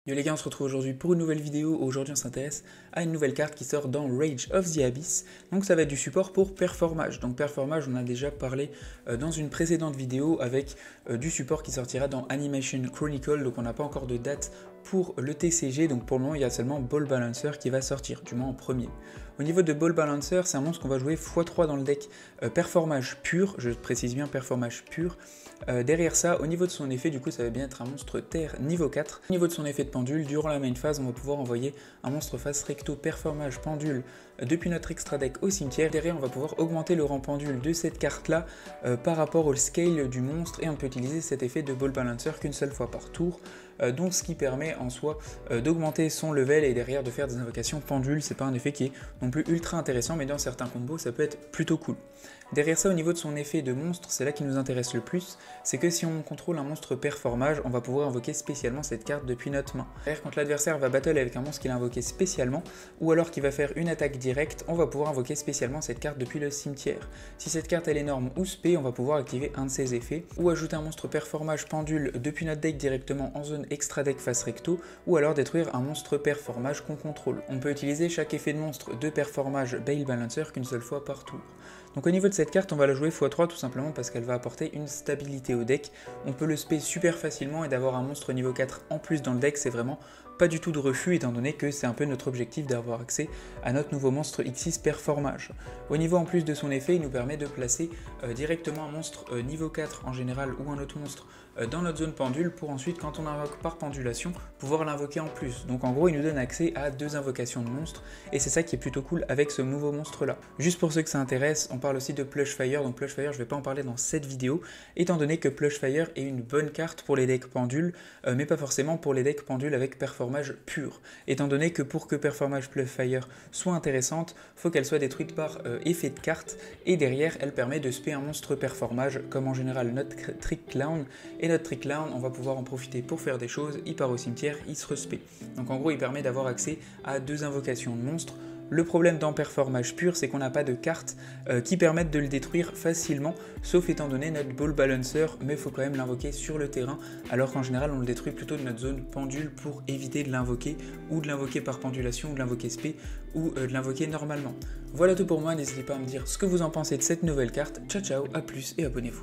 Yo les gars, on se retrouve aujourd'hui pour une nouvelle vidéo. Aujourd'hui on s'intéresse à une nouvelle carte qui sort dans Rage of the Abyss. Donc ça va être du support pour Performage. Donc Performage, on a déjà parlé dans une précédente vidéo avec du support qui sortira dans Animation Chronicle. Donc on n'a pas encore de date pour le TCG. Donc pour le moment il y a seulement Ball Balancer qui va sortir, du moins en premier. Au niveau de Ball Balancer, c'est un monstre qu'on va jouer x3 dans le deck Performage pur. Je précise bien Performage pur. Derrière ça, au niveau de son effet, du coup ça va bien être un monstre terre niveau 4. Au niveau de son effet de pendule, durant la main phase, on va pouvoir envoyer un monstre face recto Performage pendule depuis notre extra deck au cimetière. Derrière, on va pouvoir augmenter le rang pendule de cette carte là par rapport au scale du monstre, et on peut utiliser cet effet de Ball Balancer qu'une seule fois par tour. Donc ce qui permet en soi d'augmenter son level et derrière de faire des invocations pendules. C'est pas un effet qui est non plus ultra intéressant, mais dans certains combos ça peut être plutôt cool. Derrière ça, au niveau de son effet de monstre, c'est là qui nous intéresse le plus, c'est que si on contrôle un monstre Performage, on va pouvoir invoquer spécialement cette carte depuis notre main. Derrière, quand l'adversaire va battle avec un monstre qu'il a invoqué spécialement, ou alors qu'il va faire une attaque directe, on va pouvoir invoquer spécialement cette carte depuis le cimetière. Si cette carte elle est énorme ou spé, on va pouvoir activer un de ses effets, ou ajouter un monstre Performage pendule depuis notre deck directement en zone extra deck face recto, ou alors détruire un monstre Performage qu'on contrôle. On peut utiliser chaque effet de monstre de Performage Ball Balancer qu'une seule fois par tour. Donc au niveau de cette carte, on va la jouer x3 tout simplement parce qu'elle va apporter une stabilité au deck. On peut le spé super facilement, et d'avoir un monstre niveau 4 en plus dans le deck, c'est vraiment pas du tout de refus, étant donné que c'est un peu notre objectif d'avoir accès à notre nouveau monstre X6 Performage. Au niveau en plus de son effet, il nous permet de placer directement un monstre niveau 4 en général, ou un autre monstre dans notre zone pendule, pour ensuite, quand on invoque par pendulation, pouvoir l'invoquer en plus. Donc en gros, il nous donne accès à 2 invocations de monstres, et c'est ça qui est plutôt cool avec ce nouveau monstre là. Juste pour ceux que ça intéresse, on parle aussi de Plushfire. Donc Plushfire, je vais pas en parler dans cette vidéo, étant donné que Plushfire est une bonne carte pour les decks pendules, mais pas forcément pour les decks pendules avec Performage pur. Étant donné que pour que Performage Plushfire soit intéressante, faut qu'elle soit détruite par effet de carte, et derrière elle permet de spé un monstre Performage, comme en général notre Trick Clown, et notre Trick Clown, on va pouvoir en profiter pour faire des choses. Il part au cimetière, il se respé. Donc en gros, il permet d'avoir accès à 2 invocations de monstres. Le problème dans Performage pur, c'est qu'on n'a pas de cartes qui permettent de le détruire facilement, sauf étant donné notre Ball Balancer, mais il faut quand même l'invoquer sur le terrain, alors qu'en général on le détruit plutôt de notre zone pendule pour éviter de l'invoquer, ou de l'invoquer par pendulation, ou de l'invoquer spé, ou de l'invoquer normalement. Voilà tout pour moi, n'hésitez pas à me dire ce que vous en pensez de cette nouvelle carte. Ciao ciao, à plus et abonnez-vous.